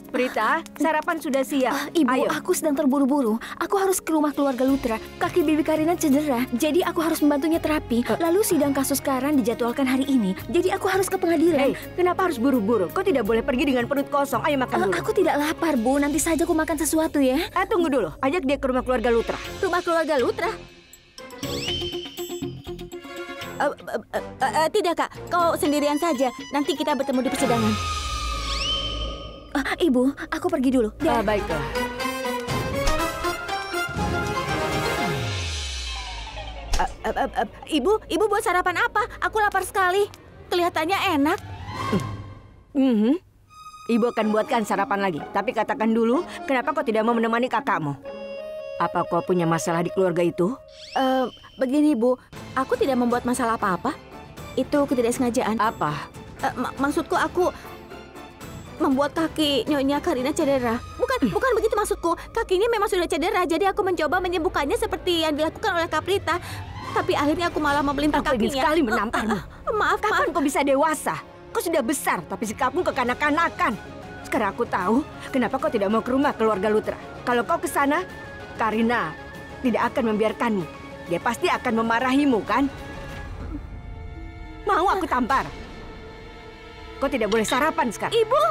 Prita, sarapan sudah siap. Ibu, Ayo. aku sedang terburu-buru. Aku harus ke rumah keluarga Lutra. Kaki Bibi Karina cedera, jadi aku harus membantunya terapi. Lalu sidang kasus Karan dijadwalkan hari ini, jadi aku harus ke pengadilan. Hei, kenapa harus buru-buru? Kau tidak boleh pergi dengan perut kosong. Ayo makan dulu. Aku tidak lapar, Bu. Nanti saja aku makan sesuatu ya. Tunggu dulu. Ajak dia ke rumah keluarga Lutra. Rumah keluarga Lutra? Tidak, Kak. Kau sendirian saja. Nanti kita bertemu di persidangan. Ibu, aku pergi dulu. Baiklah. Ibu buat sarapan apa? Aku lapar sekali. Kelihatannya enak. Ibu akan buatkan sarapan lagi. Tapi katakan dulu, kenapa kau tidak mau menemani kakakmu? Apa kau punya masalah di keluarga itu? Begini, Bu. Aku tidak membuat masalah apa-apa. Itu ketidaksengajaan. Apa? Maksudku aku membuat kaki Nyonya Karina cedera. Bukan begitu maksudku. Kakinya memang sudah cedera, jadi aku mencoba menyembuhkannya seperti yang dilakukan oleh Kaprita. Tapi akhirnya aku malah memelintir Aku ingin kakinya. sekali menamparmu. Maaf. Kapan kau bisa dewasa? Kau sudah besar, tapi sikapmu kekanak-kanakan. Sekarang aku tahu kenapa kau tidak mau ke rumah keluarga Lutra. Kalau kau ke sana, Karina tidak akan membiarkanmu. Dia pasti akan memarahimu, kan? Mau aku tampar? Kau tidak boleh sarapan sekarang. Ibu,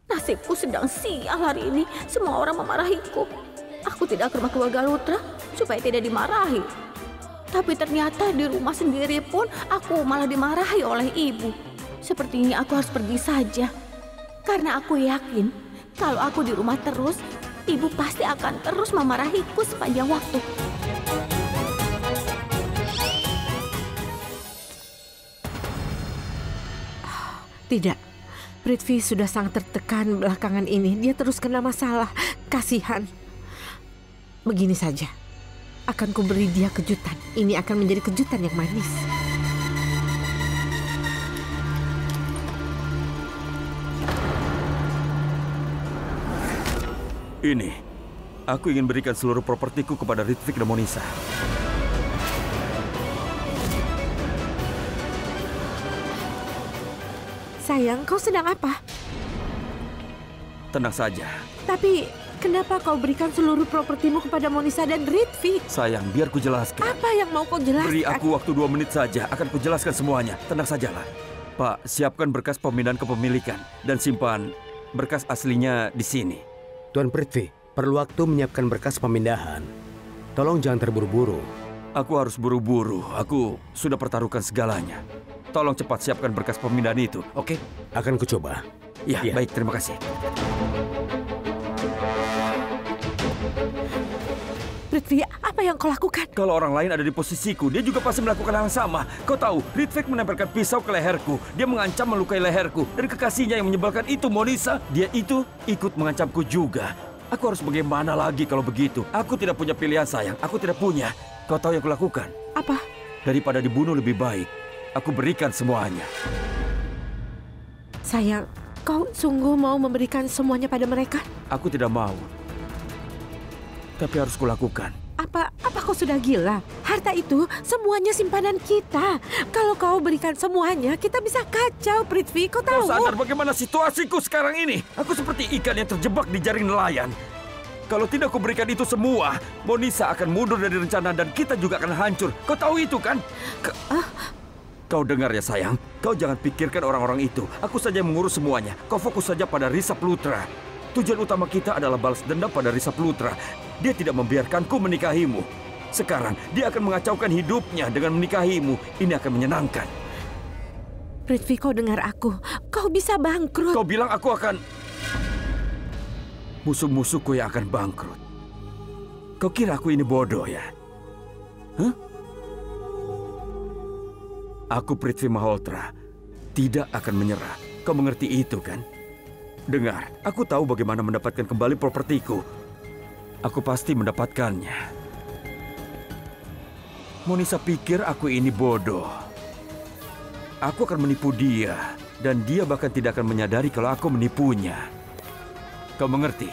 nasibku sedang sial hari ini. Semua orang memarahiku. Aku tidak ke rumah keluarga Lutra supaya tidak dimarahi. Tapi ternyata di rumah sendiri pun aku malah dimarahi oleh ibu. Sepertinya aku harus pergi saja. Karena aku yakin kalau aku di rumah terus, ibu pasti akan terus memarahiku sepanjang waktu. Tidak. Prithvi sudah sangat tertekan belakangan ini. Dia terus kena masalah. Kasihan. Begini saja. Akan kuberi dia kejutan. Ini akan menjadi kejutan yang manis. Ini, aku ingin berikan seluruh propertiku kepada Ritwik dan Monisa. Sayang, kau sedang apa? Tenang saja. Tapi kenapa kau berikan seluruh propertimu kepada Monisa dan Ritvi? Sayang, biar ku jelaskan. Apa yang mau kau jelaskan? Beri aku waktu 2 menit saja, akan ku jelaskan semuanya. Tenang sajalah. Pak, siapkan berkas pemindahan kepemilikan dan simpan berkas aslinya di sini. Tuan Prithvi, perlu waktu menyiapkan berkas pemindahan. Tolong jangan terburu-buru. Aku harus buru-buru. Aku sudah pertaruhkan segalanya. Tolong cepat siapkan berkas pemindahan itu, oke? Akan kucoba. Ya, baik, terima kasih. Prithvi, apa yang kau lakukan? Kalau orang lain ada di posisiku, dia juga pasti melakukan hal yang sama. Kau tahu, Ritwik menempelkan pisau ke leherku. Dia mengancam melukai leherku. Dan kekasihnya yang menyebalkan itu, Monisa, dia itu ikut mengancamku juga. Aku harus bagaimana lagi kalau begitu? Aku tidak punya pilihan, sayang. Aku tidak punya. Kau tahu yang kulakukan? Apa? Daripada dibunuh lebih baik, aku berikan semuanya. Sayang, kau sungguh mau memberikan semuanya pada mereka? Aku tidak mau. Tapi harus kulakukan. Apa kau sudah gila? Harta itu semuanya simpanan kita. Kalau kau berikan semuanya, kita bisa kacau, Prithvi. Kau tahu? Kau sadar bagaimana situasiku sekarang ini? Aku seperti ikan yang terjebak di jaring nelayan. Kalau tidak aku berikan itu semua, Monisa akan mundur dari rencana dan kita juga akan hancur. Kau tahu itu kan? Kau dengar ya sayang, kau jangan pikirkan orang-orang itu. Aku saja yang mengurus semuanya. Kau fokus saja pada Risap Lutra. Tujuan utama kita adalah balas dendam pada Risap Lutra. Dia tidak membiarkanku menikahimu. Sekarang dia akan mengacaukan hidupnya dengan menikahimu. Ini akan menyenangkan. Prithvi, kau dengar aku. Kau bisa bangkrut. Kau bilang aku akan... Musuh-musuhku yang akan bangkrut. Kau kira aku ini bodoh ya? Hah? Aku Prithvi Malhotra tidak akan menyerah. Kau mengerti itu kan? Dengar, aku tahu bagaimana mendapatkan kembali propertiku. Aku pasti mendapatkannya. Monisa pikir aku ini bodoh. Aku akan menipu dia, dan dia bahkan tidak akan menyadari kalau aku menipunya. Kau mengerti?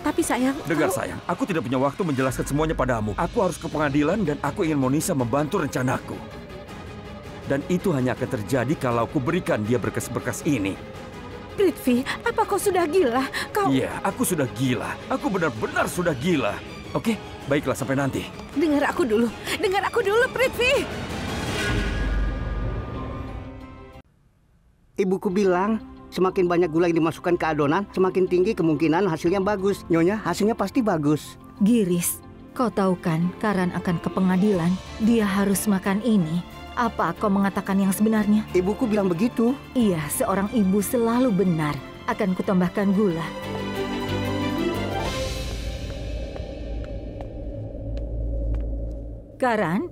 Tapi sayang... Dengar sayang, aku tidak punya waktu menjelaskan semuanya padamu. Aku harus ke pengadilan dan aku ingin Monisa membantu rencanaku. Dan itu hanya akan terjadi kalau aku berikan dia berkas-berkas ini. Prithvi, apa kau sudah gila? Kau... Iya, aku sudah gila. Aku benar-benar sudah gila. Oke, baiklah sampai nanti. Dengar aku dulu, Prithvi. Ibuku bilang, semakin banyak gula yang dimasukkan ke adonan, semakin tinggi kemungkinan hasilnya bagus. Nyonya, hasilnya pasti bagus. Giris, kau tahu kan Karan akan ke pengadilan. Dia harus makan ini. Apa kau mengatakan yang sebenarnya? Ibuku bilang begitu. Iya, seorang ibu selalu benar. Akan kutambahkan gula. Karan,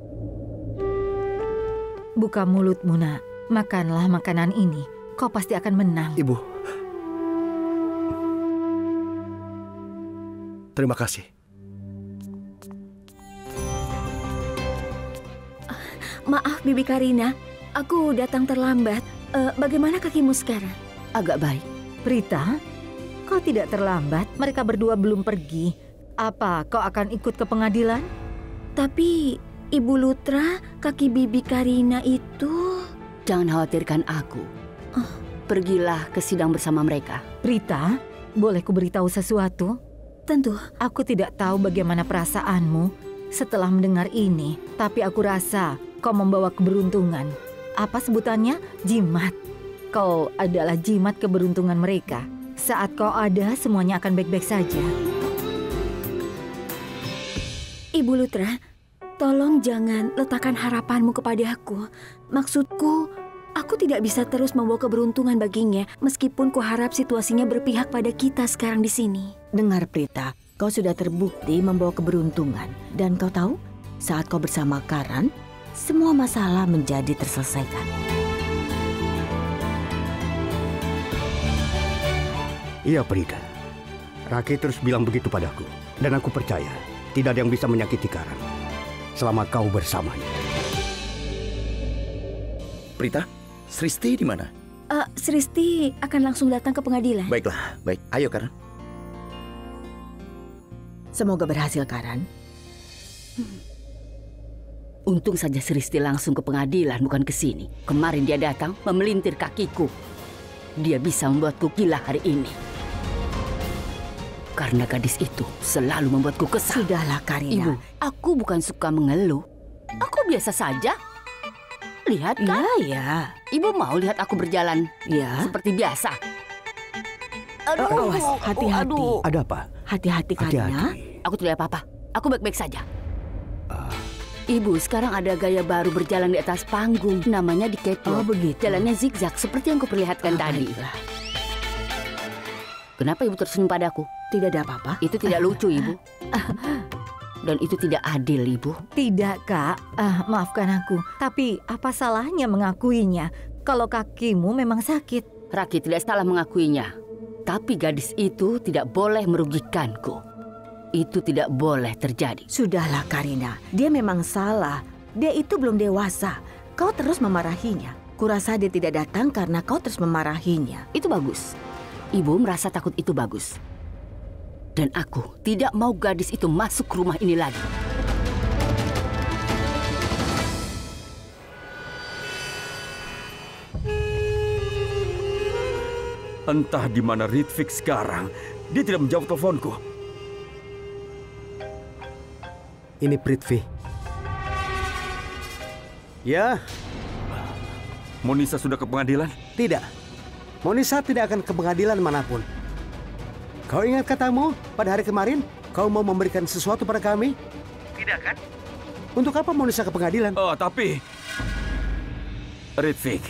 buka mulutmu, nak. Makanlah makanan ini. Kau pasti akan menang. Ibu. Terima kasih. Maaf, Bibi Karina. Aku datang terlambat. Bagaimana kakimu sekarang? Agak baik. Prita, kau tidak terlambat. Mereka berdua belum pergi. Apa kau akan ikut ke pengadilan? Tapi, Ibu Lutra, kaki Bibi Karina itu... Jangan khawatirkan aku. Pergilah ke sidang bersama mereka. Prita, boleh ku beritahu sesuatu? Tentu. Aku tidak tahu bagaimana perasaanmu setelah mendengar ini. Tapi aku rasa kau membawa keberuntungan. Apa sebutannya? Jimat. Kau adalah jimat keberuntungan mereka. Saat kau ada, semuanya akan baik-baik saja. Ibu Lutra, tolong jangan letakkan harapanmu kepada aku. Maksudku, aku tidak bisa terus membawa keberuntungan baginya, meskipun kuharap situasinya berpihak pada kita sekarang di sini. Dengar Prita, kau sudah terbukti membawa keberuntungan. Dan kau tahu, saat kau bersama Karan, semua masalah menjadi terselesaikan. Iya, Prita. Raki terus bilang begitu padaku. Dan aku percaya, tidak ada yang bisa menyakiti Karan selama kau bersamanya. Prita, Sristi di mana? Sristi akan langsung datang ke pengadilan. Baiklah, baik. Ayo, Karan. Semoga berhasil, Karan. Untung saja Sristi langsung ke pengadilan, bukan ke sini. Kemarin dia datang memelintir kakiku. Dia bisa membuatku gila hari ini. Karena gadis itu selalu membuatku kesal. Sudahlah, Karina. Ibu, aku bukan suka mengeluh. Aku biasa saja. Lihat kan? Ya. Ibu mau lihat aku berjalan seperti biasa. Aduh, awas, hati-hati. Ada apa? Hati-hati, Karina. Aku tidak apa-apa. Aku baik-baik saja. Ibu, sekarang ada gaya baru berjalan di atas panggung. Namanya di catwalk. Oh, begitu. Jalannya zigzag seperti yang kuperlihatkan tadi. Baiklah. Kenapa Ibu tersenyum padaku? Tidak ada apa-apa. Itu tidak lucu, Ibu. Dan itu tidak adil, Ibu. Tidak, Kak. Maafkan aku. Tapi apa salahnya mengakuinya? Kalau kakimu memang sakit. Raki tidak salah mengakuinya. Tapi gadis itu tidak boleh merugikanku. Itu tidak boleh terjadi. Sudahlah, Karina. Dia memang salah. Dia itu belum dewasa. Kau terus memarahinya. Kurasa dia tidak datang karena kau terus memarahinya. Itu bagus. Ibu merasa takut itu bagus. Dan aku tidak mau gadis itu masuk ke rumah ini lagi. Entah di mana Ritwik sekarang. Dia tidak menjawab teleponku. Ini Prithvi. Ya, Monisa sudah ke pengadilan? tidak. Monisa tidak akan ke pengadilan manapun. Kau ingat katamu pada hari kemarin? Kau mau memberikan sesuatu pada kami? Tidak kan? Untuk apa Monisa ke pengadilan? Oh, tapi... Ritwik,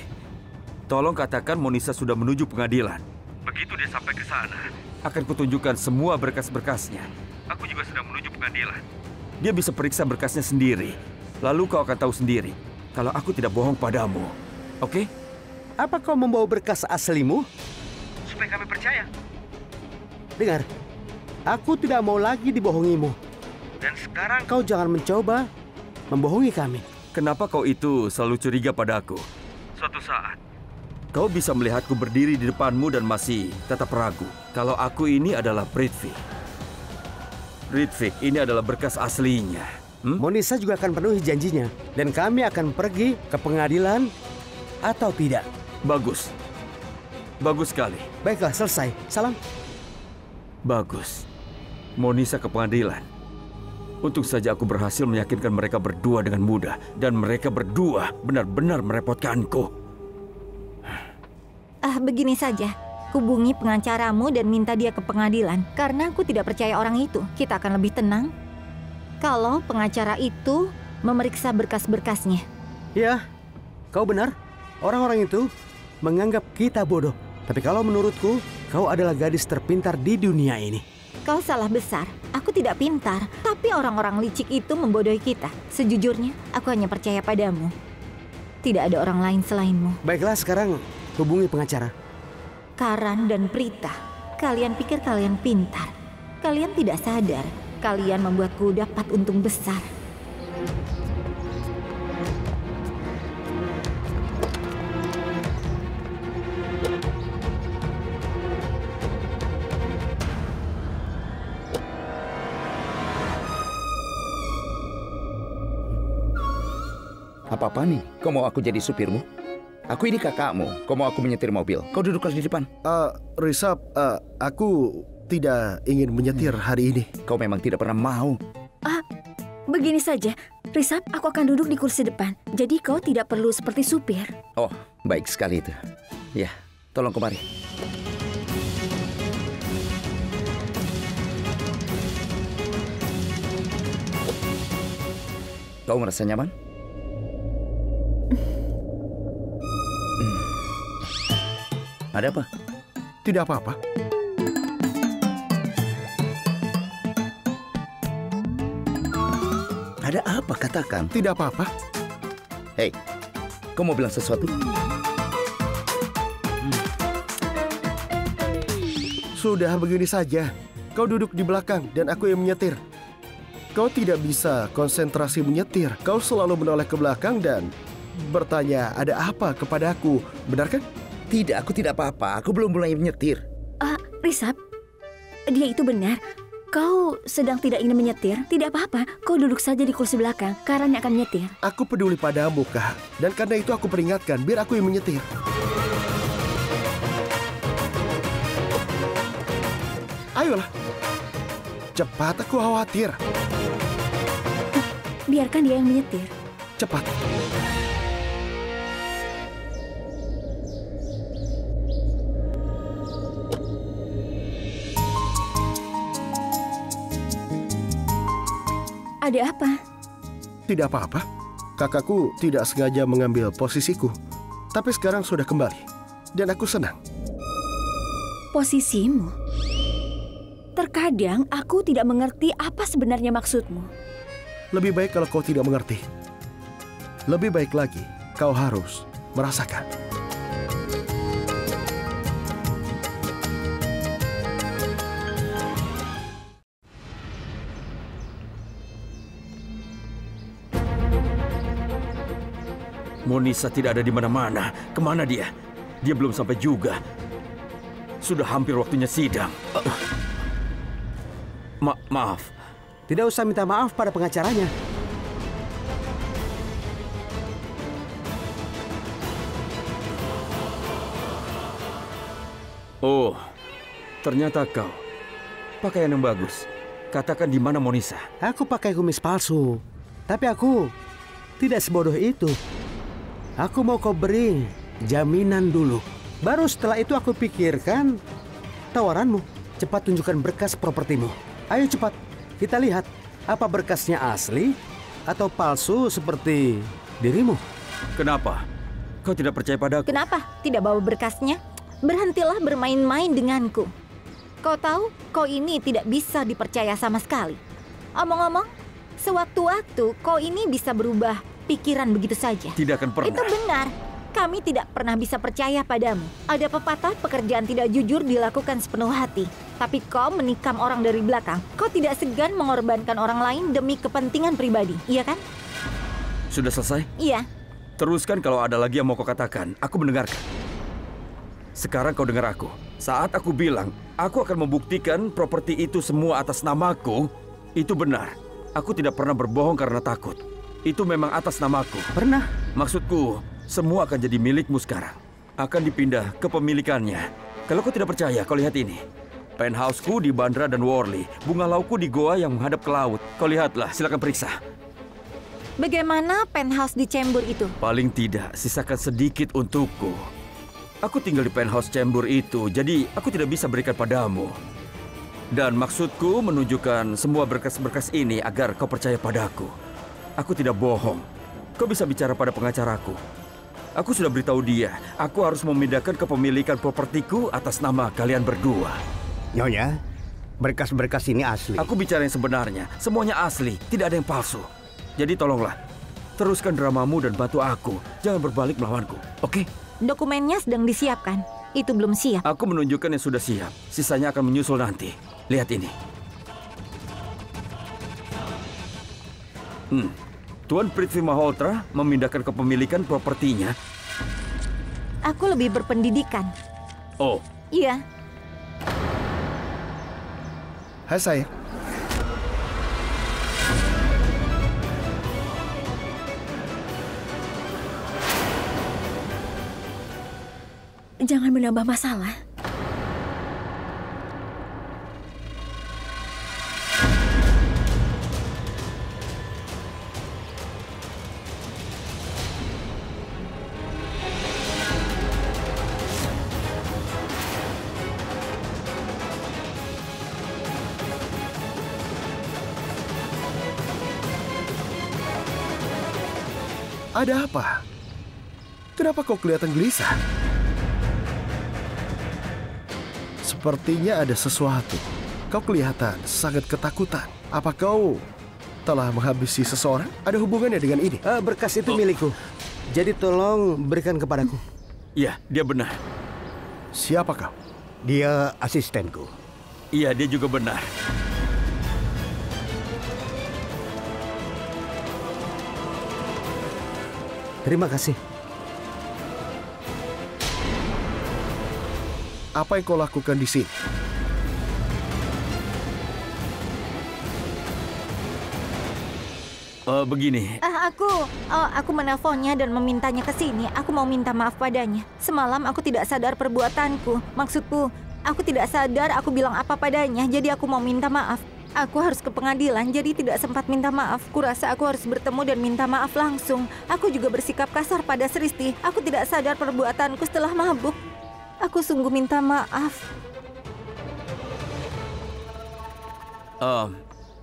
tolong katakan Monisa sudah menuju pengadilan. Begitu dia sampai ke sana, akan kutunjukkan semua berkas-berkasnya. Aku juga sedang menuju pengadilan. Dia bisa periksa berkasnya sendiri. Lalu kau akan tahu sendiri kalau aku tidak bohong padamu. Oke? Apa kau membawa berkas aslimu? Supaya kami percaya. Dengar, aku tidak mau lagi dibohongimu. Dan sekarang kau jangan mencoba membohongi kami. Kenapa kau itu selalu curiga padaku? Suatu saat, kau bisa melihatku berdiri di depanmu dan masih tetap ragu kalau aku ini adalah Prithvi. Ritwik, ini adalah berkas aslinya. Monisa juga akan penuhi janjinya. Dan kami akan pergi ke pengadilan atau tidak. Bagus. Bagus sekali. Baiklah, selesai. Salam. Bagus. Monisa ke pengadilan. Untung saja aku berhasil meyakinkan mereka berdua dengan mudah. Dan mereka berdua benar-benar merepotkanku. Begini saja. Hubungi pengacaramu dan minta dia ke pengadilan. Karena aku tidak percaya orang itu. Kita akan lebih tenang kalau pengacara itu memeriksa berkas-berkasnya. Ya, kau benar. Orang-orang itu menganggap kita bodoh. Tapi kalau menurutku, kau adalah gadis terpintar di dunia ini. Kau salah besar. Aku tidak pintar. Tapi orang-orang licik itu membodohi kita. Sejujurnya, aku hanya percaya padamu. Tidak ada orang lain selainmu. Baiklah, sekarang hubungi pengacara. Karan dan Prita, kalian pikir kalian pintar. Kalian tidak sadar. Kalian membuatku dapat untung besar. Apa-apa nih? Kau mau aku jadi supirmu? Aku ini kakakmu. Kau mau aku menyetir mobil? Kau duduklah di depan. Risab, aku tidak ingin menyetir hari ini. Kau memang tidak pernah mau. Begini saja. Risab, aku akan duduk di kursi depan. Jadi kau tidak perlu seperti supir. Oh, baik sekali itu. Ya, tolong kemari. Kau merasa nyaman? Ada apa? Tidak apa-apa. Ada apa? Katakan. Tidak apa-apa. Hei, kau mau bilang sesuatu? Sudah begini saja. Kau duduk di belakang dan aku yang menyetir. Kau tidak bisa konsentrasi menyetir. Kau selalu menoleh ke belakang dan bertanya ada apa kepadaku. Benar kan? Tidak, aku tidak apa-apa. Aku belum mulai menyetir. Risab, dia itu benar. Kau sedang tidak ingin menyetir. Tidak apa-apa, kau duduk saja di kursi belakang. Karan yang akan menyetir. Aku peduli padamu, Kak. Dan karena itu aku peringatkan, biar aku yang menyetir. Ayolah. Cepat, aku khawatir. Biarkan dia yang menyetir. Cepat. Ada apa? Tidak apa-apa. Kakakku tidak sengaja mengambil posisiku. Tapi sekarang sudah kembali. Dan aku senang. Posisimu? Terkadang aku tidak mengerti apa sebenarnya maksudmu. Lebih baik kalau kau tidak mengerti. Lebih baik lagi, kau harus merasakan. Monisa tidak ada di mana-mana. Kemana dia? Dia belum sampai juga. Sudah hampir waktunya sidang. Maaf. Tidak usah minta maaf pada pengacaranya. Oh, ternyata kau. Pakaian yang bagus. Katakan di mana Monisa? Aku pakai kumis palsu. Tapi aku tidak sebodoh itu. Aku mau kau beri jaminan dulu. Baru setelah itu aku pikirkan tawaranmu. Cepat tunjukkan berkas propertimu. Ayo cepat, kita lihat apa berkasnya asli atau palsu seperti dirimu. Kenapa? Kau tidak percaya padaku? Kenapa tidak bawa berkasnya? Berhentilah bermain-main denganku. Kau tahu, kau ini tidak bisa dipercaya sama sekali. Omong-omong, sewaktu-waktu kau ini bisa berubah pikiran begitu saja. Tidak akan pernah. Itu benar. Kami tidak pernah bisa percaya padamu. Ada pepatah pekerjaan tidak jujur dilakukan sepenuh hati. Tapi kau menikam orang dari belakang. Kau tidak segan mengorbankan orang lain demi kepentingan pribadi, iya kan? Sudah selesai? Iya. Teruskan kalau ada lagi yang mau kau katakan. Aku mendengarkan. Sekarang kau dengar aku. Saat aku bilang, aku akan membuktikan properti itu semua atas namaku, itu benar. Aku tidak pernah berbohong karena takut. Itu memang atas namaku. Pernah? Maksudku, semua akan jadi milikmu sekarang. akan dipindah ke pemilikannya. Kalau kau tidak percaya, kau lihat ini. Penthouse-ku di Bandra dan Worli. Bunga laukku di goa yang menghadap ke laut. Kau lihatlah, silakan periksa. Bagaimana penthouse di Chembur itu? Paling tidak, sisakan sedikit untukku. Aku tinggal di penthouse Chembur itu, jadi aku tidak bisa berikan padamu. Dan maksudku menunjukkan semua berkas-berkas ini agar kau percaya padaku. Aku tidak bohong. Kau bisa bicara pada pengacaraku. Aku sudah beritahu dia, aku harus memindahkan kepemilikan propertiku atas nama kalian berdua. Nyonya, berkas-berkas ini asli. Aku bicara yang sebenarnya, semuanya asli, tidak ada yang palsu. Jadi tolonglah, teruskan dramamu dan bantu aku. Jangan berbalik melawanku, oke? Dokumennya sedang disiapkan. Itu belum siap. Aku menunjukkan yang sudah siap. Sisanya akan menyusul nanti. Lihat ini. Tuan Prithvi Malhotra memindahkan kepemilikan propertinya. Aku lebih berpendidikan. Oh. Iya. Hai sayang. Jangan menambah masalah. Ada apa? Kenapa kau kelihatan gelisah? Sepertinya ada sesuatu. Kau kelihatan sangat ketakutan. Apa kau telah menghabisi seseorang? Ada hubungannya dengan ini? Berkas itu milikku. Jadi tolong berikan kepadaku. Iya, dia benar. Siapa kau? Dia asistenku. Iya, dia juga benar. Terima kasih. Apa yang kau lakukan di sini? Begini. Aku menelponnya dan memintanya ke sini. Aku mau minta maaf padanya. Semalam aku tidak sadar perbuatanku. Maksudku, aku tidak sadar aku bilang apa padanya. Jadi aku mau minta maaf. Aku harus ke pengadilan, jadi tidak sempat minta maaf. Kurasa aku harus bertemu dan minta maaf langsung. Aku juga bersikap kasar pada Sristi. Aku tidak sadar perbuatanku setelah mabuk. Aku sungguh minta maaf.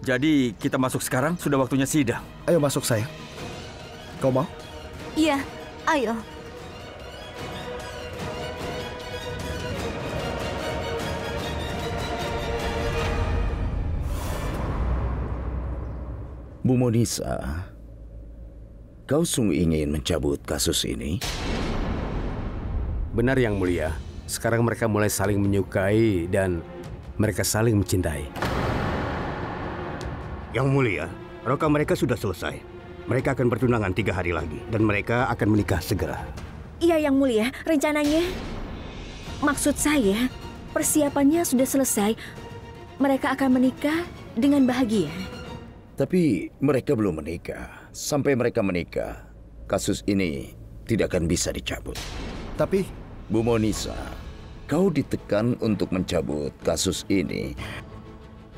Jadi kita masuk sekarang, sudah waktunya sidang. Ayo masuk sayang. Kau mau? Iya, ayo. Bu Monisa, kau sungguh ingin mencabut kasus ini? Benar, Yang Mulia. Sekarang mereka mulai saling menyukai dan mereka saling mencintai. Yang Mulia, roka mereka sudah selesai. Mereka akan bertunangan 3 hari lagi dan mereka akan menikah segera. Iya, Yang Mulia. Rencananya, maksud saya, persiapannya sudah selesai. Mereka akan menikah dengan bahagia. Tapi mereka belum menikah. Sampai mereka menikah, kasus ini tidak akan bisa dicabut. Tapi, Bu Monisa, kau ditekan untuk mencabut kasus ini.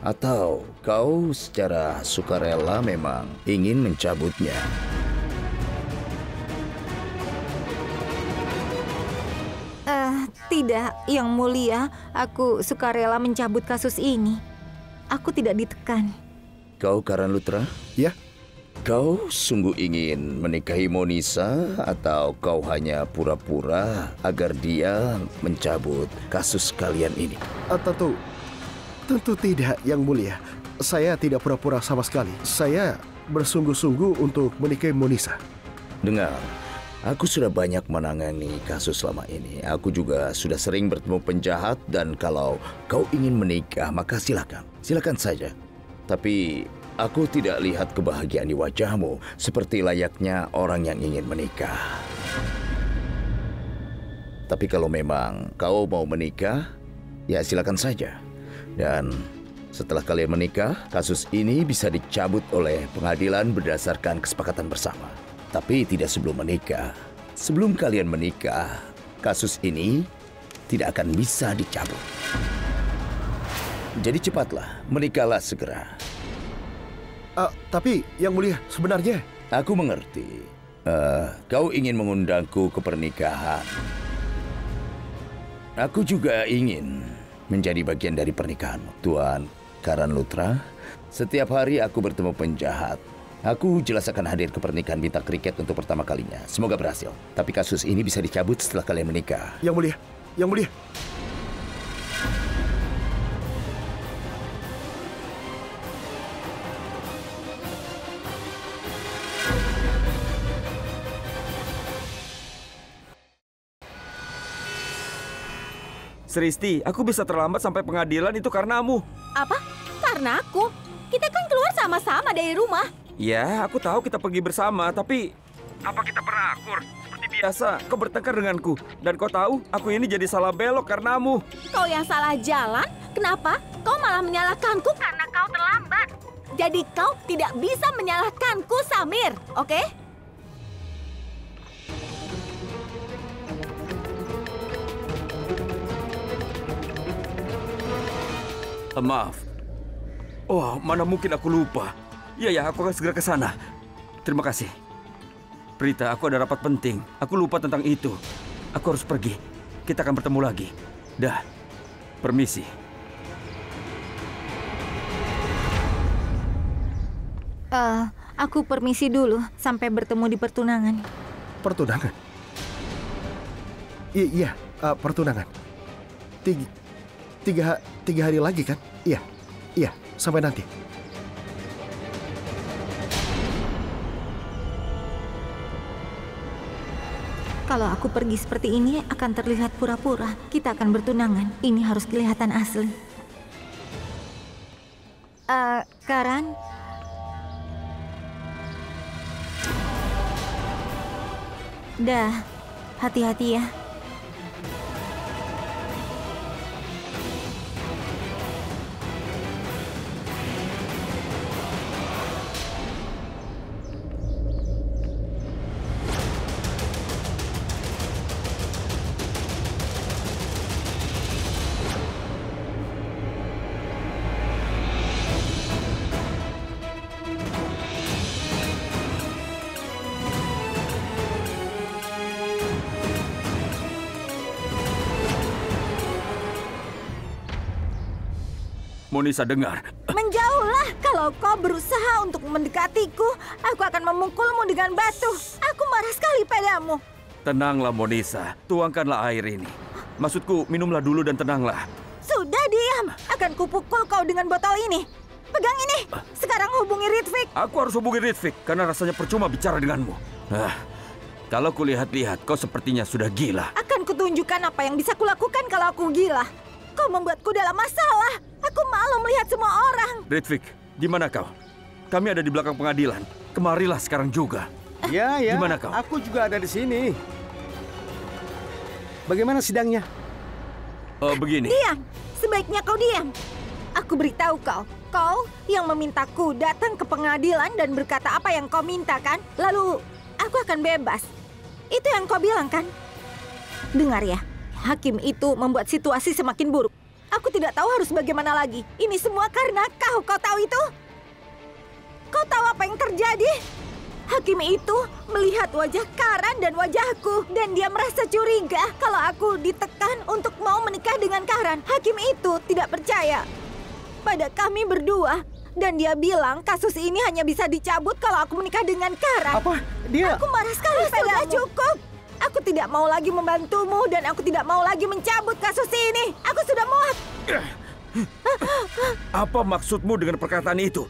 Atau kau secara sukarela memang ingin mencabutnya? Tidak, Yang Mulia. Aku sukarela mencabut kasus ini. Aku tidak ditekan. Kau Karanlutra? Ya. Kau sungguh ingin menikahi Monisa atau kau hanya pura-pura agar dia mencabut kasus kalian ini? Tentu tidak, Yang Mulia. Saya tidak pura-pura sama sekali. Saya bersungguh-sungguh untuk menikahi Monisa. Dengar, aku sudah banyak menangani kasus selama ini. Aku juga sudah sering bertemu penjahat dan kalau kau ingin menikah, maka silakan. Silakan saja. Tapi aku tidak lihat kebahagiaan di wajahmu seperti layaknya orang yang ingin menikah. Tapi kalau memang kau mau menikah, ya silakan saja. Dan setelah kalian menikah, kasus ini bisa dicabut oleh pengadilan berdasarkan kesepakatan bersama. Tapi tidak sebelum menikah. Sebelum kalian menikah, kasus ini tidak akan bisa dicabut. Jadi cepatlah, menikahlah segera. Tapi, Yang Mulia, sebenarnya... Aku mengerti. Kau ingin mengundangku ke pernikahan. Aku juga ingin menjadi bagian dari pernikahanmu. Tuan Karan Lutra, setiap hari aku bertemu penjahat. Aku jelas akan hadir ke pernikahan bintang kriket untuk pertama kalinya. Semoga berhasil. Tapi kasus ini bisa dicabut setelah kalian menikah. Yang Mulia, Yang Mulia. Sristi, aku bisa terlambat sampai pengadilan itu karenamu. Apa? Karena aku? Kita kan keluar sama-sama dari rumah. Ya, aku tahu kita pergi bersama, tapi... Apa kita pernah akur? Seperti biasa, kau bertengkar denganku. Dan kau tahu, aku ini jadi salah belok karenamu. Kau yang salah jalan? Kenapa? Kau malah menyalahkanku karena kau terlambat. Jadi kau tidak bisa menyalahkanku, Samir, oke? Maaf. Oh, mana mungkin aku lupa. Ya, aku akan segera ke sana. Terima kasih. Prita, aku ada rapat penting. Aku lupa tentang itu. Aku harus pergi. Kita akan bertemu lagi. Dah. Permisi. Aku permisi dulu. Sampai bertemu di pertunangan. Pertunangan? Iya, pertunangan. Tiga hari lagi kan? Iya, sampai nanti. Kalau aku pergi seperti ini akan terlihat pura-pura. Kita akan bertunangan. Ini harus kelihatan asli. Karan? Dah, hati-hati ya. Monisa, dengar. Menjauhlah. Kalau kau berusaha untuk mendekatiku, aku akan memukulmu dengan batu. Aku marah sekali padamu. Tenanglah, Monisa. Tuangkanlah air ini. Maksudku, minumlah dulu dan tenanglah. Sudah diam. Akan kupukul kau dengan botol ini. Pegang ini. Sekarang hubungi Ritwik. Aku harus hubungi Ritwik karena rasanya percuma bicara denganmu. Kalau kulihat-lihat, kau sepertinya sudah gila. Akan kutunjukkan apa yang bisa kulakukan kalau aku gila. Kau membuatku dalam masalah. Aku malu melihat semua orang. Ritwik, di mana kau? Kami ada di belakang pengadilan. Kemarilah sekarang juga. Ya. Di mana kau? Aku juga ada di sini. Bagaimana sidangnya? Begini. Diam. Sebaiknya kau diam. Aku beritahu kau. Kau yang memintaku datang ke pengadilan dan berkata apa yang kau mintakan. Lalu aku akan bebas. Itu yang kau bilang kan? Dengar ya. Hakim itu membuat situasi semakin buruk. Aku tidak tahu harus bagaimana lagi. Ini semua karena kau. Kau tahu itu? Kau tahu apa yang terjadi? Hakim itu melihat wajah Karan dan wajahku. Dan dia merasa curiga kalau aku ditekan untuk mau menikah dengan Karan. Hakim itu tidak percaya pada kami berdua. Dan dia bilang kasus ini hanya bisa dicabut kalau aku menikah dengan Karan. Apa? Dia... Aku marah sekali padamu. Sudah cukup. Aku tidak mau lagi membantumu dan aku tidak mau lagi mencabut kasus ini. Aku sudah muak. Apa maksudmu dengan perkataan itu?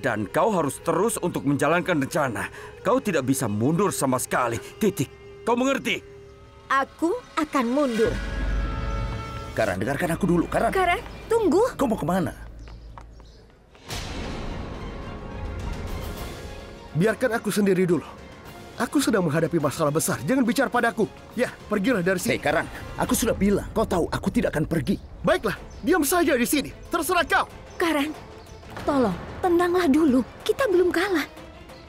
Dan kau harus terus untuk menjalankan rencana. Kau tidak bisa mundur sama sekali. Titik. Kau mengerti? Aku akan mundur. Karan, dengarkan aku dulu. Karan. Karan, tunggu. Kau mau kemana? Biarkan aku sendiri dulu. Aku sedang menghadapi masalah besar. Jangan bicara padaku. Ya, pergilah dari sini. Hei, Karan. Aku sudah bilang. Kau tahu aku tidak akan pergi. Baiklah, diam saja di sini. Terserah kau. Karan, tolong, tenanglah dulu. Kita belum kalah.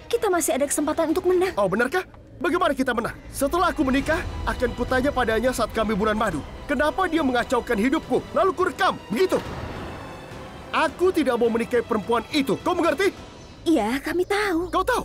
Kita masih ada kesempatan untuk menang. Oh, benarkah? Bagaimana kita menang? Setelah aku menikah, akan kutanya padanya saat kami bulan madu. Kenapa dia mengacaukan hidupku? Lalu kurekam, begitu. Aku tidak mau menikahi perempuan itu. Kau mengerti? Iya, kami tahu. Kau tahu?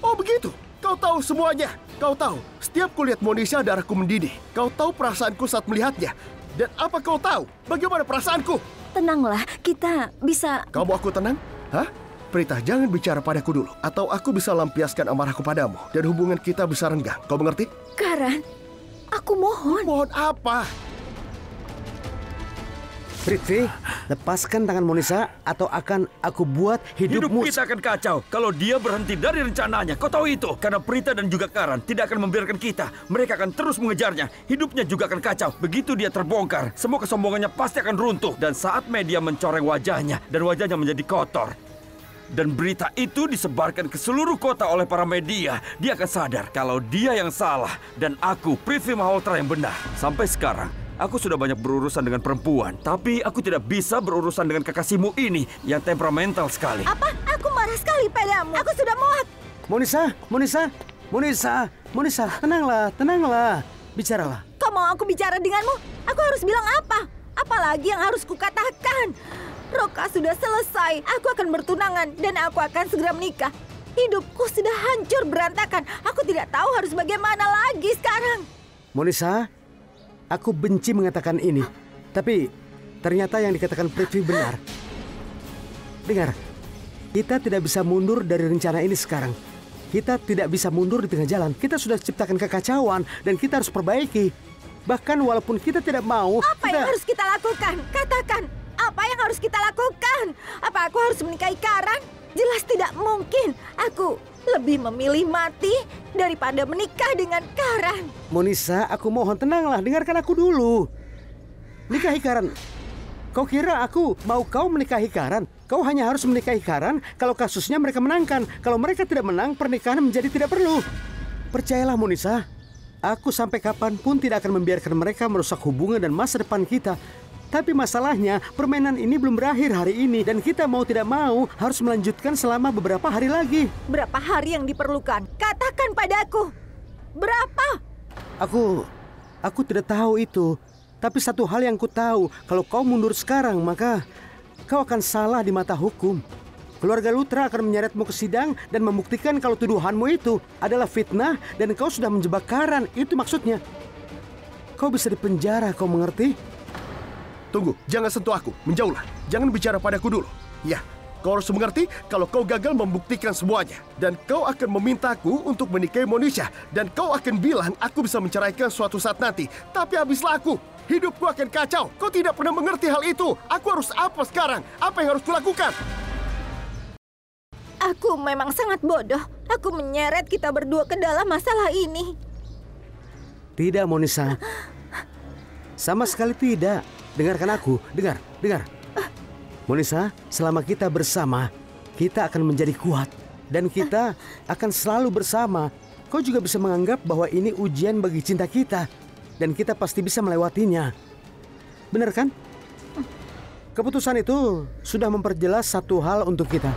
Oh begitu. Kau tahu semuanya. Kau tahu, setiap kulihat Monisha darahku mendidih. Kau tahu perasaanku saat melihatnya. Dan apa kau tahu? Bagaimana perasaanku? Tenanglah, kita bisa... Kau mau aku tenang? Hah? Prita, jangan bicara padaku dulu. Atau aku bisa lampiaskan amarahku padamu. Dan hubungan kita bisa renggang. Kau mengerti? Karan, aku mohon. Mohon apa? Prithvi, lepaskan tangan Monisha atau akan aku buat hidupmu... Hidup kita akan kacau kalau dia berhenti dari rencananya. Kau tahu itu? Karena Prita dan juga Karan tidak akan membiarkan kita. Mereka akan terus mengejarnya. Hidupnya juga akan kacau. Begitu dia terbongkar, semua kesombongannya pasti akan runtuh. Dan saat media mencoreng wajahnya dan wajahnya menjadi kotor, dan berita itu disebarkan ke seluruh kota oleh para media, dia akan sadar kalau dia yang salah dan aku, Prithvi Malhotra, yang benar. Sampai sekarang, aku sudah banyak berurusan dengan perempuan, tapi aku tidak bisa berurusan dengan kekasihmu ini yang temperamental sekali. Apa? Aku marah sekali padamu. Aku sudah muak. Monisha, tenanglah. Bicaralah. Kau mau aku bicara denganmu? Aku harus bilang apa? Apalagi yang harus kukatakan? Roka sudah selesai. Aku akan bertunangan dan aku akan segera menikah. Hidupku sudah hancur berantakan. Aku tidak tahu harus bagaimana lagi sekarang. Monisha, aku benci mengatakan ini, tapi ternyata yang dikatakan Prithvi benar. Dengar, kita tidak bisa mundur dari rencana ini sekarang. Kita tidak bisa mundur di tengah jalan. Kita sudah ciptakan kekacauan dan kita harus perbaiki. Bahkan walaupun kita tidak mau... Apa yang harus kita lakukan? Katakan, apa yang harus kita lakukan? Apa aku harus menikahi Karan? Jelas tidak mungkin. Aku lebih memilih mati daripada menikah dengan Karan. Monisha, aku mohon tenanglah. Dengarkan aku dulu. Nikahi Karan. Kau kira aku mau kau menikahi Karan? Kau hanya harus menikahi Karan kalau kasusnya mereka menangkan. Kalau mereka tidak menang, pernikahan menjadi tidak perlu. Percayalah Monisha, aku sampai kapanpun tidak akan membiarkan mereka merusak hubungan dan masa depan kita. Tapi masalahnya, permainan ini belum berakhir hari ini. Dan kita mau tidak mau harus melanjutkan selama beberapa hari lagi. Berapa hari yang diperlukan? Katakan padaku. Berapa? Aku tidak tahu itu. Tapi satu hal yang ku tahu, kalau kau mundur sekarang, maka kau akan salah di mata hukum. Keluarga Lutra akan menyeretmu ke sidang dan membuktikan kalau tuduhanmu itu adalah fitnah dan kau sudah menjebak Karan. Itu maksudnya. Kau bisa dipenjara, kau mengerti? Tunggu, jangan sentuh aku. Menjauhlah. Jangan bicara padaku dulu. Ya, kau harus mengerti kalau kau gagal membuktikan semuanya. Dan kau akan memintaku untuk menikahi Monisha. Dan kau akan bilang aku bisa menceraikan suatu saat nanti. Tapi habislah aku. Hidupku akan kacau. Kau tidak pernah mengerti hal itu. Aku harus apa sekarang? Apa yang harus kulakukan? Aku memang sangat bodoh. Aku menyeret kita berdua ke dalam masalah ini. Tidak, Monisha. Sama sekali tidak. Dengarkan aku, dengar. Monisha, selama kita bersama, kita akan menjadi kuat. Dan kita akan selalu bersama. Kau juga bisa menganggap bahwa ini ujian bagi cinta kita. Dan kita pasti bisa melewatinya. Benar kan? Keputusan itu sudah memperjelas satu hal untuk kita.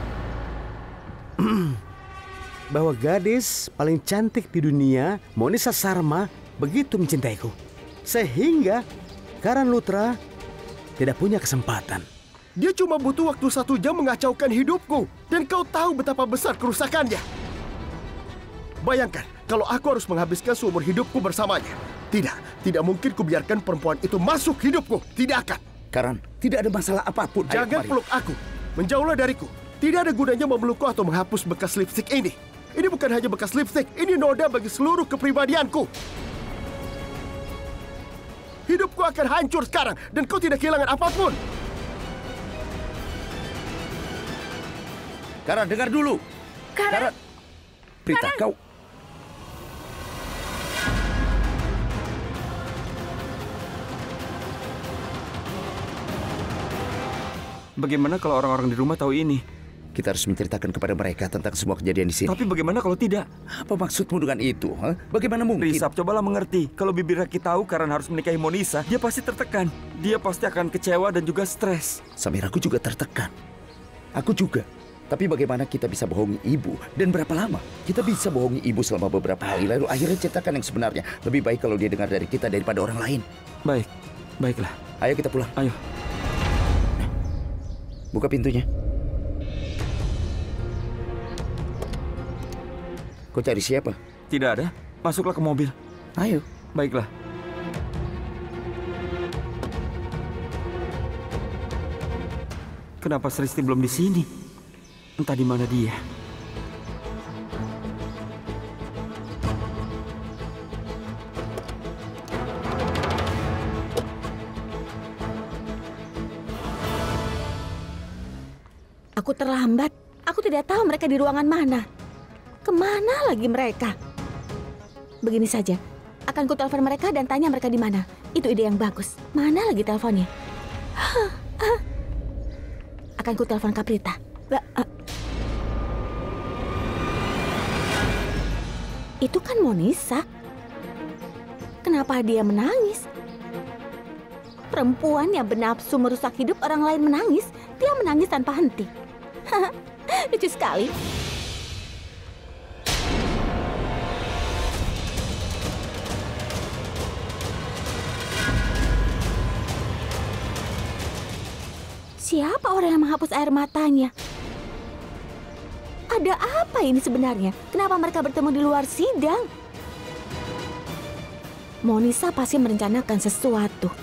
Bahwa gadis paling cantik di dunia, Monisha Sharma, begitu mencintaiku. Sehingga Karan Lutra tidak punya kesempatan. Dia cuma butuh waktu 1 jam mengacaukan hidupku. Dan kau tahu betapa besar kerusakannya. Bayangkan, kalau aku harus menghabiskan seumur hidupku bersamanya. Tidak mungkin kubiarkan perempuan itu masuk hidupku. Tidak akan. Karan, tidak ada masalah apapun. Jangan peluk aku. Menjauhlah dariku. Tidak ada gunanya memelukku atau menghapus bekas lipstik ini. Ini bukan hanya bekas lipstik. Ini noda bagi seluruh kepribadianku. Hidupku akan hancur sekarang dan kau tidak kehilangan apapun. Karan, dengar dulu. Karan. Prita, kau... Bagaimana kalau orang-orang di rumah tahu ini? Kita harus menceritakan kepada mereka tentang semua kejadian di sini. Tapi bagaimana kalau tidak? Apa maksudmu dengan itu? Bagaimana mungkin? Risab, cobalah mengerti. Kalau Bibi Raki tahu Karan harus menikahi Monisha, dia pasti tertekan. Dia pasti akan kecewa dan juga stres. Samir, aku juga tertekan. Aku juga. Tapi bagaimana kita bisa bohongi ibu? Dan berapa lama? Kita bisa bohongi ibu selama beberapa hari, lalu akhirnya ceritakan yang sebenarnya. Lebih baik kalau dia dengar dari kita daripada orang lain. Baik, baiklah. Ayo kita pulang. Ayo. Buka pintunya. Kau cari siapa? Tidak ada. Masuklah ke mobil. Ayo. Baiklah. Kenapa Sristi belum di sini? Entah di mana dia. Aku terlambat. Aku tidak tahu mereka di ruangan mana. Kemana lagi mereka? Begini saja. Akan ku telepon mereka dan tanya mereka di mana. Itu ide yang bagus. Mana lagi teleponnya? Akan ku telepon Caprita. Itu kan Monisa. Kenapa dia menangis? Perempuan yang bernafsu merusak hidup orang lain menangis. Dia menangis tanpa henti. Lucu sekali. Siapa orang yang menghapus air matanya? Ada apa ini sebenarnya? Kenapa mereka bertemu di luar sidang? Monisa pasti merencanakan sesuatu.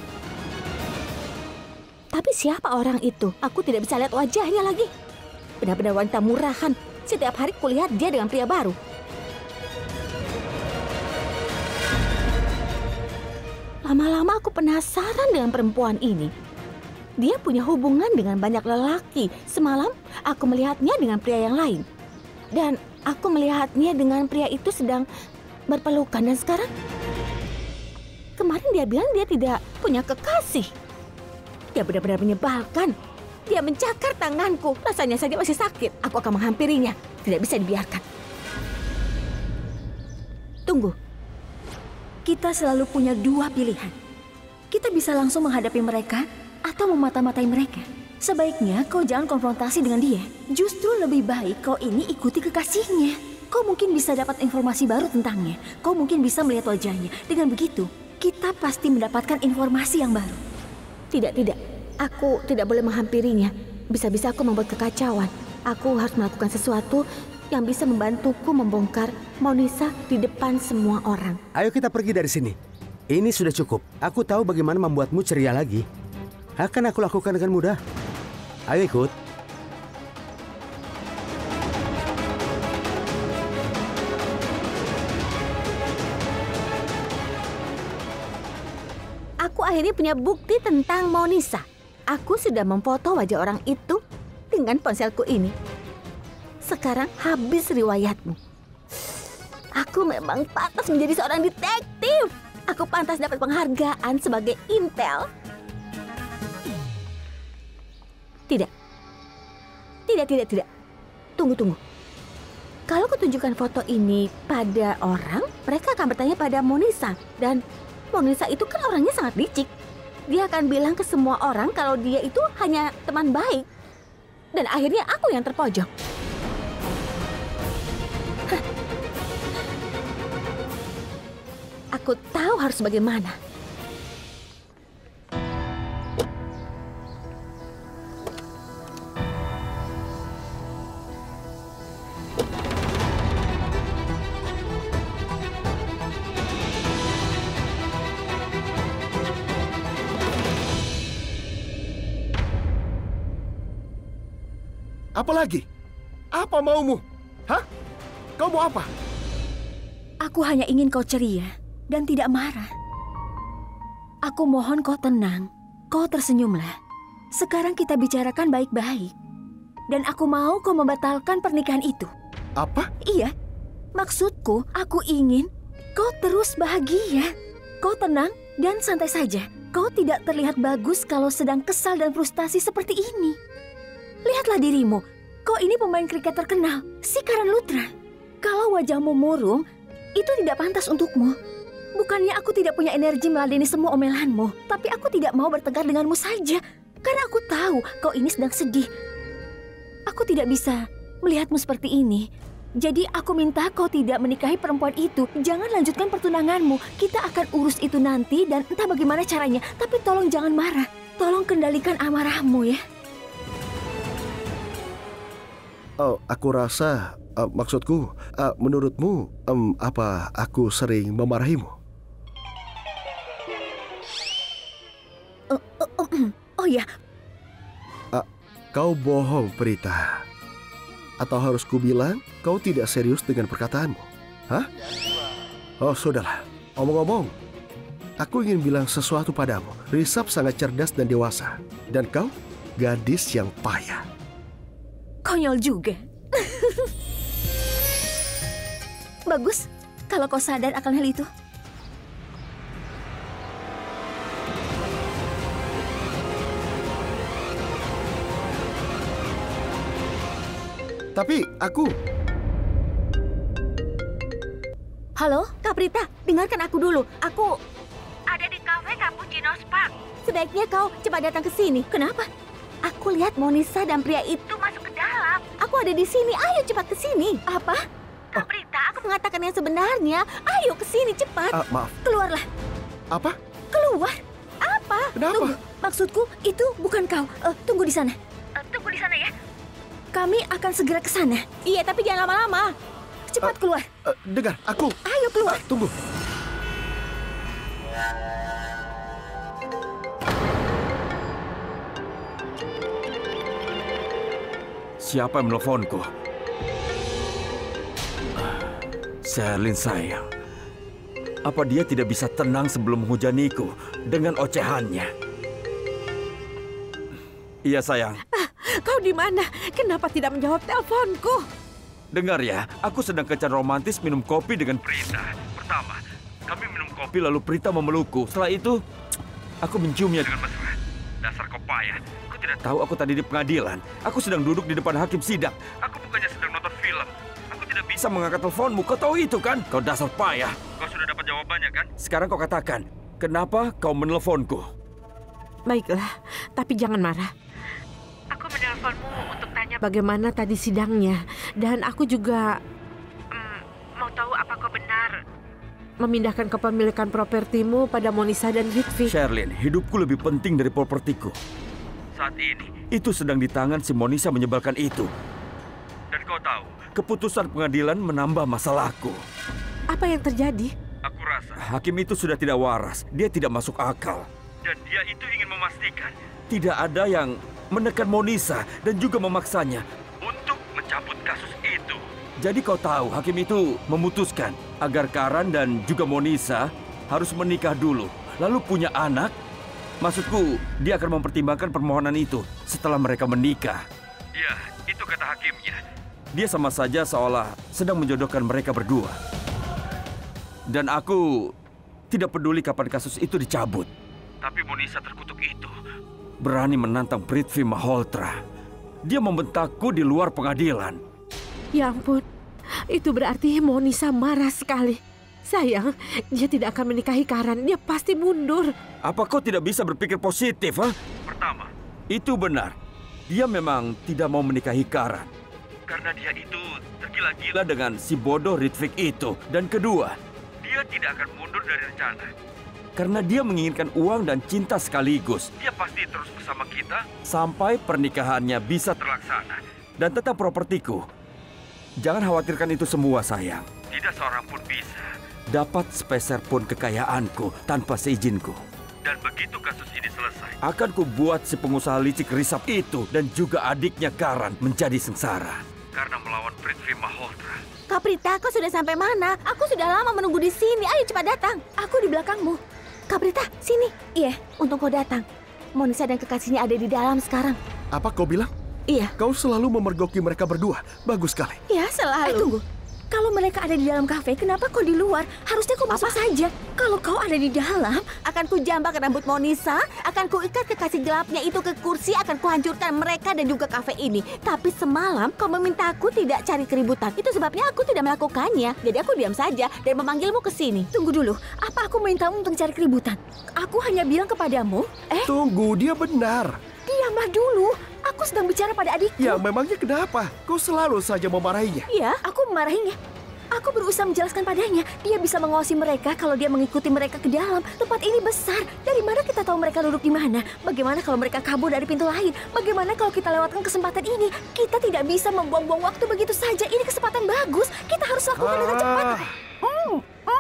Tapi siapa orang itu? Aku tidak bisa lihat wajahnya lagi. Benar-benar wanita murahan. Setiap hari kulihat dia dengan pria baru. Lama-lama aku penasaran dengan perempuan ini. Dia punya hubungan dengan banyak lelaki. Semalam aku melihatnya dengan pria yang lain. Dan aku melihatnya dengan pria itu sedang berpelukan. Dan sekarang, kemarin dia bilang dia tidak punya kekasih. Dia benar-benar menyebalkan. Dia mencakar tanganku. Rasanya saja masih sakit. Aku akan menghampirinya. Tidak bisa dibiarkan. Tunggu. Kita selalu punya dua pilihan. Kita bisa langsung menghadapi mereka atau memata-matai mereka. Sebaiknya kau jangan konfrontasi dengan dia. Justru lebih baik kau ini ikuti kekasihnya. Kau mungkin bisa dapat informasi baru tentangnya. Kau mungkin bisa melihat wajahnya. Dengan begitu, kita pasti mendapatkan informasi yang baru. Tidak. Aku tidak boleh menghampirinya. Bisa-bisa aku membuat kekacauan. Aku harus melakukan sesuatu yang bisa membantuku membongkar Monisa di depan semua orang. Ayo kita pergi dari sini. Ini sudah cukup. Aku tahu bagaimana membuatmu ceria lagi. Akan aku lakukan dengan mudah. Ayo ikut. Aku akhirnya punya bukti tentang Monisa. Aku sudah memfoto wajah orang itu dengan ponselku ini. Sekarang habis riwayatmu. Aku memang pantas menjadi seorang detektif. Aku pantas dapat penghargaan sebagai intel. Tidak. Tunggu. Kalau kutunjukkan foto ini pada orang, mereka akan bertanya pada Monisa. Dan Monisa itu kan orangnya sangat licik. Dia akan bilang ke semua orang kalau dia itu hanya teman baik. Dan akhirnya aku yang terpojok. Aku tahu harus bagaimana. Apa lagi? Apa maumu? Hah? Kau mau apa? Aku hanya ingin kau ceria dan tidak marah. Aku mohon kau tenang. Kau tersenyumlah. Sekarang kita bicarakan baik-baik. Dan aku mau kau membatalkan pernikahan itu. Apa? Iya. Maksudku, aku ingin kau terus bahagia. Kau tenang dan santai saja. Kau tidak terlihat bagus kalau sedang kesal dan frustasi seperti ini. Lihatlah dirimu. Kau ini pemain kriket terkenal, si Karan Luthra. Kalau wajahmu murung, itu tidak pantas untukmu. Bukannya aku tidak punya energi meladeni semua omelanmu, tapi aku tidak mau bertengkar denganmu saja. Karena aku tahu kau ini sedang sedih. Aku tidak bisa melihatmu seperti ini. Jadi aku minta kau tidak menikahi perempuan itu. Jangan lanjutkan pertunanganmu. Kita akan urus itu nanti dan entah bagaimana caranya. Tapi tolong jangan marah. Tolong kendalikan amarahmu ya. Oh, aku rasa, maksudku, menurutmu, apa aku sering memarahimu? Oh ya. Kau bohong, Prita. Atau harus kubilang, kau tidak serius dengan perkataanmu? Hah? Oh, sudahlah. Omong-omong, aku ingin bilang sesuatu padamu. Risab sangat cerdas dan dewasa. Dan kau, gadis yang payah. Konyol juga. Bagus kalau kau sadar akan hal itu. Tapi aku... Halo, Kak Prita, dengarkan aku dulu. Aku ada di kafe Cappuccino Spark. Sebaiknya kau cepat datang ke sini. Kenapa? Aku lihat Monisa dan pria itu masuk ke dalam. Aku ada di sini. Ayo cepat ke sini. Apa? Kak Prita, aku mengatakan yang sebenarnya. Ayo ke sini cepat. Maaf. Keluarlah. Apa? Keluar. Apa? Kenapa? Tunggu. Maksudku itu bukan kau. Tunggu di sana. Tunggu di sana ya. Kami akan segera ke sana. Iya, tapi jangan lama-lama. Cepat keluar. Dengar, aku. Ayo keluar. Tunggu. Siapa yang menelponku? Sherlyn sayang. Apa dia tidak bisa tenang sebelum menghujaniku dengan ocehannya? Iya sayang. Kau di mana? Kenapa tidak menjawab teleponku? Dengar ya, aku sedang kencan romantis minum kopi dengan Prita. Pertama, kami minum kopi lalu Prita memelukku. Setelah itu, aku menciumnya dengan mesra. Dasar kau payah. Kau tidak tahu aku tadi di pengadilan. Aku sedang duduk di depan hakim sidang. Aku bukannya sedang nonton film. Aku tidak bisa mengangkat teleponmu. Kau tahu itu kan? Kau dasar payah. Kau sudah dapat jawabannya kan? Sekarang kau katakan, kenapa kau menelponku? Baiklah, tapi jangan marah. Aku menelponmu untuk tanya bagaimana tadi sidangnya. Dan aku juga mau tahu apa kau benar memindahkan kepemilikan propertimu pada Monisa dan Ritvi. Sherlyn, hidupku lebih penting dari propertiku. Saat ini, itu sedang di tangan si Monisa menyebalkan itu. Dan kau tahu, keputusan pengadilan menambah masalahku. Apa yang terjadi? Aku rasa hakim itu sudah tidak waras. Dia tidak masuk akal. Dan dia itu ingin memastikan tidak ada yang menekan Monisa dan juga memaksanya untuk mencabut kasus itu. Jadi kau tahu, hakim itu memutuskan agar Karan dan juga Monisa harus menikah dulu, lalu punya anak. Maksudku, dia akan mempertimbangkan permohonan itu setelah mereka menikah. Ya, itu kata hakimnya. Dia sama saja seolah sedang menjodohkan mereka berdua. Dan aku tidak peduli kapan kasus itu dicabut. Tapi Monisa terkutuk itu berani menantang Prithvi Malhotra. Dia membentakku di luar pengadilan. Ya ampun, itu berarti Monisa marah sekali. Sayang, dia tidak akan menikahi Karan. Dia pasti mundur. Apa kau tidak bisa berpikir positif, ha? Pertama, itu benar. Dia memang tidak mau menikahi Karan. Karena dia itu tergila-gila dengan si bodoh Ritwik itu. Dan kedua, dia tidak akan mundur dari rencana. Karena dia menginginkan uang dan cinta sekaligus. Dia pasti terus bersama kita sampai pernikahannya bisa terlaksana. Dan tentang propertiku, jangan khawatirkan itu semua, sayang. Tidak seorang pun bisa dapat sepeser pun kekayaanku tanpa seizinku. Dan begitu kasus ini selesai, akan kubuat si pengusaha licik Risab itu dan juga adiknya Karan menjadi sengsara. Karena melawan Prithvi Malhotra. Kak Prita, kau sudah sampai mana? Aku sudah lama menunggu di sini. Ayo cepat datang. Aku di belakangmu. Kak Prita, sini. Iya, untung kau datang. Monisa dan kekasihnya ada di dalam sekarang. Apa kau bilang? Iya. Kau selalu memergoki mereka berdua. Bagus sekali. Iya, selalu. Tunggu. Kalau mereka ada di dalam kafe, kenapa kau di luar? Harusnya kau masuk saja. Kalau kau ada di dalam, akan ku jambak rambut Monisa, akan ku ikat kekasih gelapnya itu ke kursi, akan ku hancurkan mereka dan juga kafe ini. Tapi semalam kau meminta aku tidak cari keributan. Itu sebabnya aku tidak melakukannya. Jadi aku diam saja dan memanggilmu ke sini. Tunggu dulu, apa aku memintamu untuk cari keributan? Aku hanya bilang kepadamu, Tunggu, dia benar. diamlah dulu. Aku aku sedang bicara pada adikku. Ya, memangnya kenapa? Kau selalu saja memarahinya. Iya, aku memarahinya. Aku berusaha menjelaskan padanya, dia bisa mengawasi mereka kalau dia mengikuti mereka ke dalam. Tempat ini besar. Dari mana kita tahu mereka duduk di mana? Bagaimana kalau mereka kabur dari pintu lain? Bagaimana kalau kita lewatkan kesempatan ini? Kita tidak bisa membuang-buang waktu begitu saja. Ini kesempatan bagus. Kita harus lakukan dengan cepat.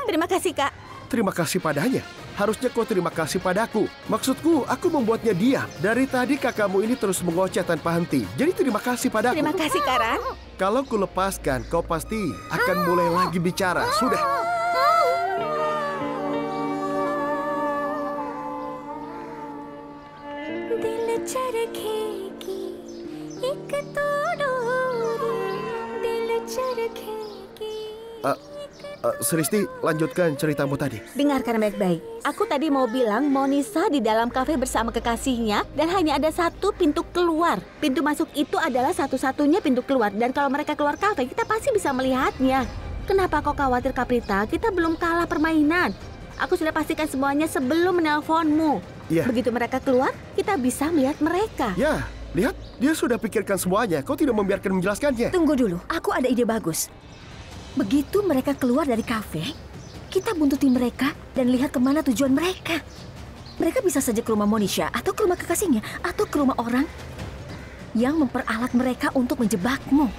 Terima kasih, Kak. Terima kasih padanya. Harusnya kau terima kasih padaku. Maksudku, aku membuatnya diam. Dari tadi kakakmu ini terus mengoceh tanpa henti. Jadi terima kasih padaku. Terima kasih, Karan. Kalau ku lepaskan, kau pasti akan mulai lagi bicara. Sudah. Sristi, lanjutkan ceritamu tadi. Dengarkan baik-baik. Aku tadi mau bilang Monisa di dalam kafe bersama kekasihnya dan hanya ada satu pintu keluar. Pintu masuk itu adalah satu-satunya pintu keluar dan kalau mereka keluar kafe kita pasti bisa melihatnya. Kenapa kau khawatir, Caprita? Kita belum kalah permainan. Aku sudah pastikan semuanya sebelum menelponmu. Ya. Begitu mereka keluar, kita bisa melihat mereka. Ya, lihat. Dia sudah pikirkan semuanya. Kau tidak membiarkan menjelaskannya. Tunggu dulu, aku ada ide bagus. Begitu mereka keluar dari kafe, kita buntuti mereka dan lihat kemana tujuan mereka. Mereka bisa saja ke rumah Monisha, atau ke rumah kekasihnya, atau ke rumah orang yang memperalat mereka untuk menjebakmu.